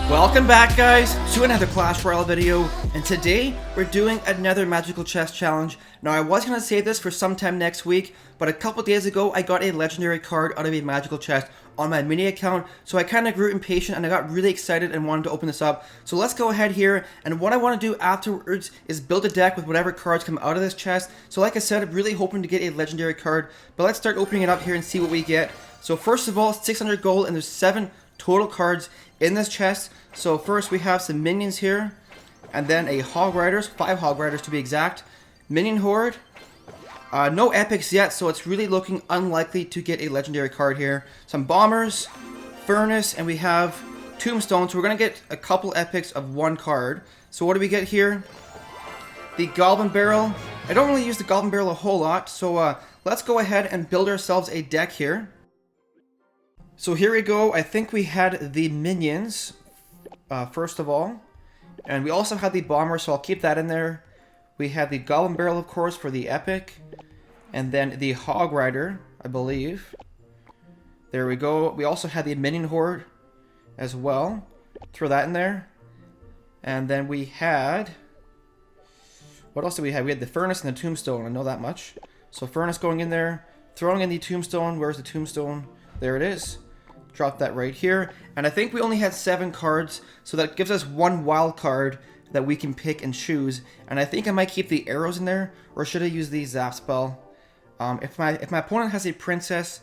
Welcome back, guys, to another Clash Royale video, and today we're doing another magical chest challenge. Now, I was going to save this for sometime next week, but a couple days ago I got a legendary card out of a magical chest on my mini account, so I kind of grew impatient and I got really excited and wanted to open this up. So let's go ahead here, and what I want to do afterwards is build a deck with whatever cards come out of this chest. So like I said, I'm really hoping to get a legendary card, but let's start opening it up here and see what we get. So first of all, 600 gold, and there's 7 total cards in this chest. So first we have some minions here, and then a Hog Riders, 5 Hog Riders to be exact, Minion Horde, no epics yet, so it's really looking unlikely to get a legendary card here. Some Bombers, Furnace, and we have Tombstone, so we're going to get a couple epics of 1 card. So what do we get here? The Goblin Barrel. I don't really use the Goblin Barrel a whole lot, so let's go ahead and build ourselves a deck here. So here we go. I think we had the minions first of all, and we also had the bomber, so I'll keep that in there. We had the Goblin Barrel, of course, for the epic, and then the Hog Rider, I believe. There we go. We also had the Minion Horde as well. Throw that in there. And then we had, what else did we have? We had the Furnace and the Tombstone. I know that much. So Furnace going in there, throwing in the Tombstone. Where's the Tombstone? There it is. Drop that right here. And I think we only had 7 cards, so that gives us 1 wild card that we can pick and choose. And I think I might keep the arrows in there, or should I use the zap spell? If my opponent has a princess,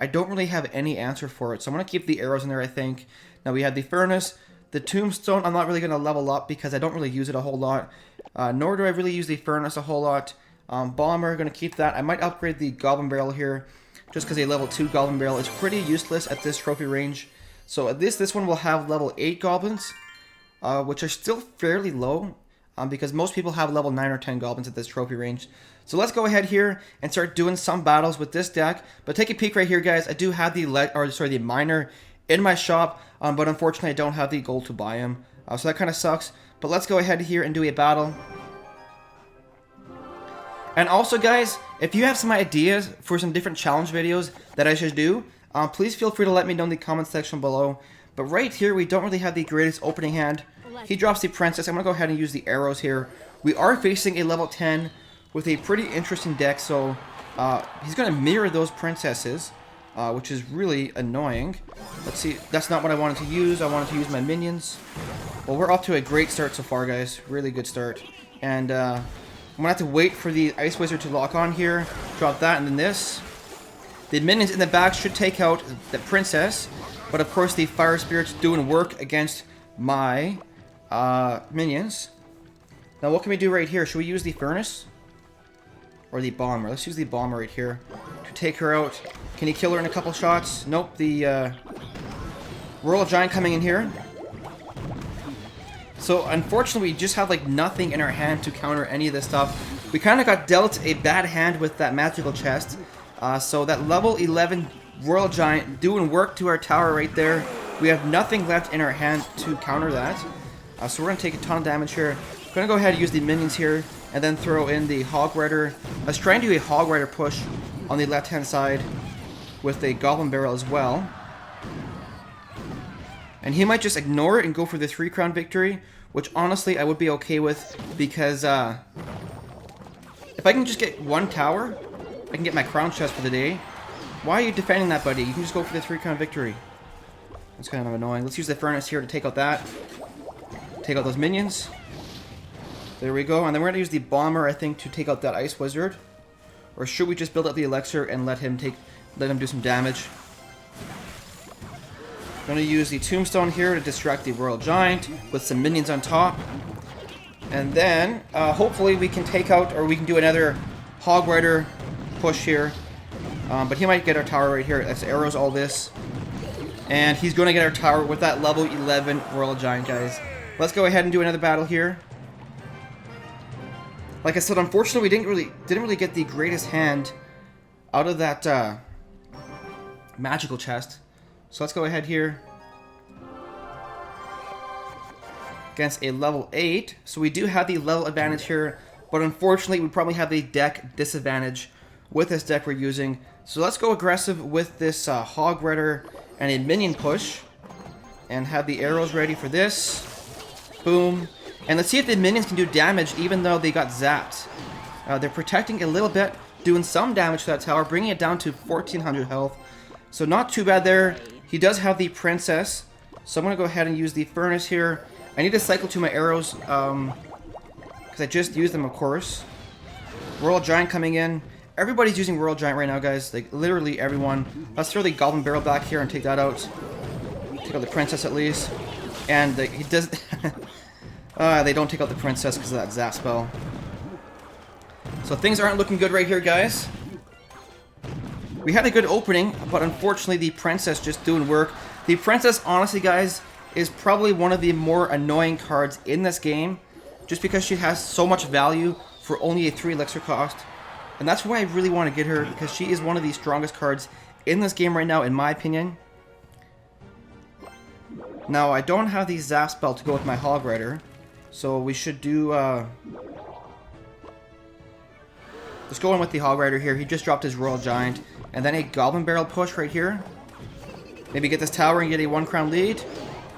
I don't really have any answer for it, so I'm going to keep the arrows in there, I think. Now we have the Furnace, the Tombstone. I'm not really going to level up because I don't really use it a whole lot, nor do I really use the Furnace a whole lot. Bomber, going to keep that. I might upgrade the Goblin Barrel here, just because a level 2 Goblin Barrel is pretty useless at this trophy range. So at this one will have level 8 goblins, which are still fairly low, because most people have level 9 or 10 goblins at this trophy range. So let's go ahead here and start doing some battles with this deck. But take a peek right here, guys. I do have the miner in my shop, but unfortunately I don't have the gold to buy him. So that kind of sucks. But let's go ahead here and do a battle. And also, guys, if you have some ideas for some different challenge videos that I should do, please feel free to let me know in the comment section below. But right here, we don't really have the greatest opening hand. He drops the princess. I'm going to go ahead and use the arrows here. We are facing a level 10 with a pretty interesting deck, so he's going to mirror those princesses, which is really annoying. Let's see. That's not what I wanted to use. I wanted to use my minions. Well, we're off to a great start so far, guys. Really good start. And I'm going to have to wait for the Ice Wizard to lock on here. Drop that, and then this. The minions in the back should take out the princess. But of course, the Fire Spirit's doing work against my minions. Now, what can we do right here? Should we use the Furnace? Or the Bomber? Let's use the Bomber right here to take her out. Can he kill her in a couple shots? Nope. The Royal Giant coming in here. So, unfortunately, we just have, like, nothing in our hand to counter any of this stuff. We kind of got dealt a bad hand with that magical chest. So, that level 11 Royal Giant doing work to our tower right there. We have nothing left in our hand to counter that. So, we're going to take a ton of damage here. I'm going to go ahead and use the minions here and then throw in the Hog Rider. Let's try and do a Hog Rider push on the left-hand side with a Goblin Barrel as well. And he might just ignore it and go for the 3-crown victory, which honestly I would be okay with, because if I can just get 1 tower, I can get my crown chest for the day. Why are you defending that, buddy? You can just go for the 3-crown victory. That's kind of annoying. Let's use the Furnace here to take out that. Take out those minions. There we go. And then we're going to use the Bomber, I think, to take out that Ice Wizard. Or should we just build up the Elixir and let him do some damage? I'm going to use the Tombstone here to distract the Royal Giant with some minions on top. And then, hopefully we can take out, or we can do another Hog Rider push here. But he might get our tower right here. That's arrows, all this. And he's going to get our tower with that level 11 Royal Giant, guys. Let's go ahead and do another battle here. Like I said, unfortunately, we didn't really get the greatest hand out of that magical chest. So let's go ahead here. against a level 8. So we do have the level advantage here, but unfortunately we probably have the deck disadvantage with this deck we're using. So let's go aggressive with this Hog Rider and a minion push, and have the arrows ready for this. Boom. And let's see if the minions can do damage even though they got zapped. They're protecting a little bit, doing some damage to that tower, bringing it down to 1400 health. So not too bad there. He does have the princess, so I'm going to go ahead and use the furnace here. I need to cycle to my arrows, because I just used them, of course. Royal Giant coming in. Everybody's using Royal Giant right now, guys. Like, literally everyone. Let's throw the Goblin Barrel back here and take that out. Take out the princess at least. And he does... they don't take out the princess because of that zap spell. So things aren't looking good right here, guys. We had a good opening, but unfortunately the princess just doing work. The princess, honestly, guys, is probably one of the more annoying cards in this game, just because she has so much value for only a 3 elixir cost. And that's why I really want to get her, because she is one of the strongest cards in this game right now, in my opinion. Now, I don't have the zap spell to go with my Hog Rider, so we should do... let's go in with the Hog Rider here. He just dropped his Royal Giant, and then a Goblin Barrel push right here. Maybe get this tower and get a 1 crown lead.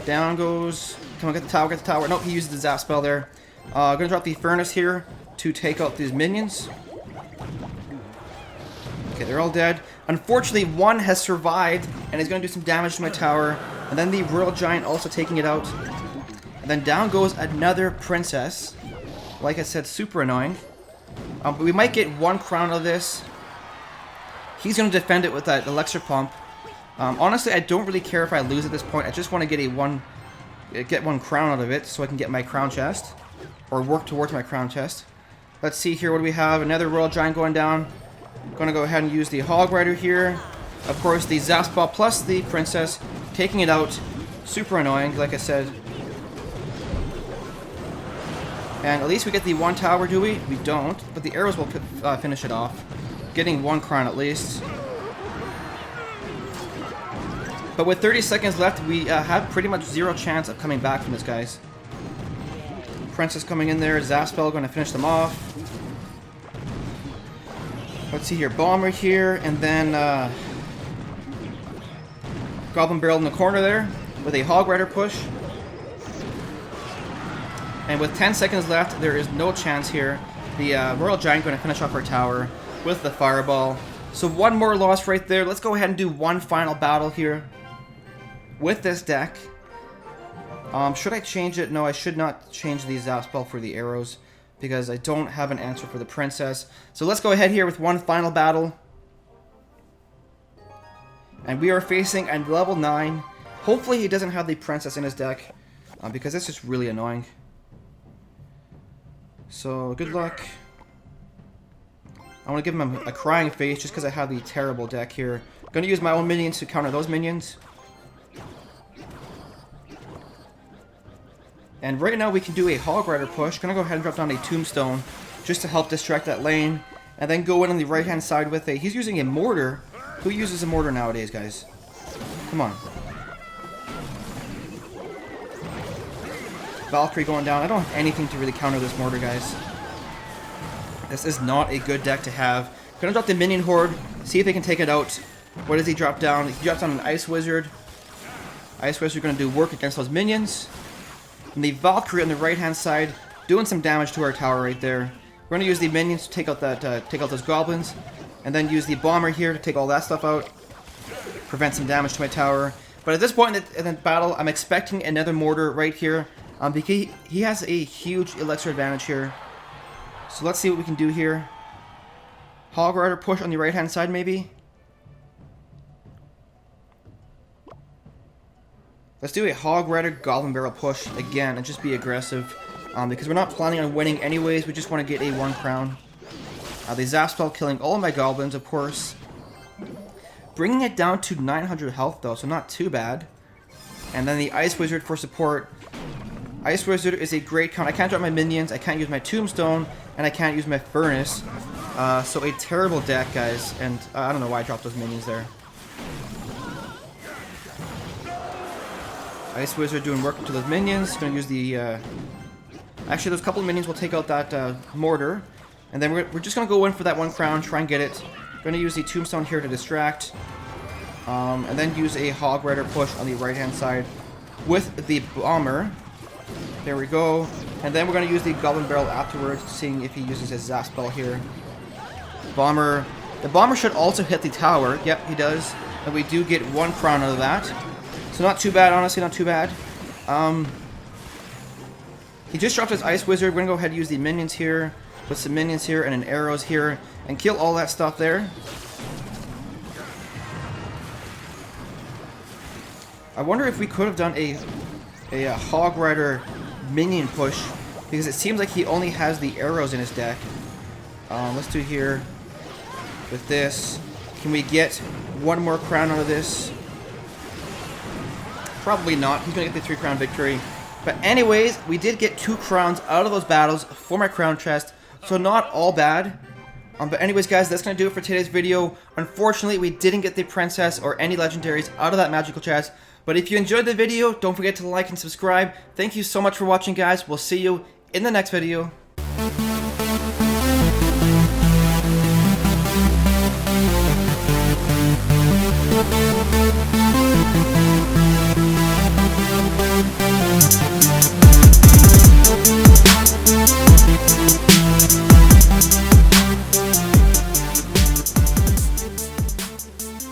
Down goes... Come on, get the tower, get the tower. Nope, he used the zap spell there. Gonna drop the Furnace here to take out these minions. Okay, they're all dead. Unfortunately, one has survived and is going to do some damage to my tower. And then the Royal Giant also taking it out. And then down goes another princess. Like I said, super annoying. But we might get 1 crown of this. He's going to defend it with that elixir pump. Honestly, I don't really care if I lose at this point. I just want to get get 1 crown out of it so I can get my crown chest. Or work towards my crown chest. Let's see here, what do we have? Another Royal Giant going down. Gonna go ahead and use the Hog Rider here. Of course, the zap spell plus the princess taking it out. Super annoying, like I said. And at least we get the 1 tower, do we? We don't, but the arrows will finish it off. Getting 1 crown at least. But with 30 seconds left, we have pretty much 0 chance of coming back from this, guys. Princess coming in there, zap spell going to finish them off. Let's see here, Bomber here, and then Goblin Barrel in the corner there with a Hog Rider push. And with 10 seconds left, there is no chance here. The Royal Giant going to finish off our tower with the Fireball. So 1 more loss right there. Let's go ahead and do 1 final battle here with this deck. Should I change it? No, I should not change the zap spell for the arrows, because I don't have an answer for the princess. So let's go ahead here with 1 final battle. And we are facing a level 9. Hopefully he doesn't have the princess in his deck, because it's just really annoying. So, good luck. I want to give him a crying face just because I have the terrible deck here. I'm going to use my own minions to counter those minions. And right now we can do a Hog Rider push. Gonna go ahead and drop down a Tombstone just to help distract that lane. And then go in on the right hand side with a... He's using a mortar. Who uses a mortar nowadays, guys? Come on. Valkyrie going down. I don't have anything to really counter this mortar, guys. This is not a good deck to have. Gonna drop the Minion Horde. See if they can take it out. What does he drop down? He drops down an Ice Wizard. Ice Wizard gonna do work against those minions. And the Valkyrie on the right-hand side, doing some damage to our tower right there. We're going to use the minions to take out those goblins, and then use the bomber here to take all that stuff out, prevent some damage to my tower. But at this point in the battle, I'm expecting another mortar right here, because he has a huge elixir advantage here. So let's see what we can do here. Hog Rider push on the right-hand side, maybe. Let's do a Hog Rider Goblin Barrel push again and just be aggressive. Because we're not planning on winning anyways, we just want to get a 1 crown. The zap spell killing all of my goblins, of course. Bringing it down to 900 health though, so not too bad. And then the Ice Wizard for support. Ice Wizard is a great count. I can't drop my minions, I can't use my Tombstone, and I can't use my Furnace. So a terrible deck, guys. And I don't know why I dropped those minions there. Ice Wizard doing work to those minions. Gonna use the... Actually, those couple of minions will take out that mortar. And then we're just gonna go in for that 1 crown, try and get it. Gonna use the tombstone here to distract. And then use a Hog Rider push on the right-hand side with the bomber. There we go. And then we're going to use the Goblin Barrel afterwards, seeing if he uses his Zap spell here. Bomber. The bomber should also hit the tower. Yep, he does. And we do get 1 crown out of that. So not too bad, honestly, not too bad. He just dropped his Ice Wizard. We're going to go ahead and use the minions here. Put some minions here and an arrows here. And kill all that stuff there. I wonder if we could have done a Hog Rider minion push, because it seems like he only has the arrows in his deck. Let's do here with this. Can we get 1 more crown out of this? Probably not. He's going to get the 3 crown victory. But anyways, we did get 2 crowns out of those battles for my crown chest, so not all bad. But anyways, guys, that's going to do it for today's video. Unfortunately, we didn't get the princess or any legendaries out of that magical chest. But if you enjoyed the video, don't forget to like and subscribe. Thank you so much for watching, guys. We'll see you in the next video.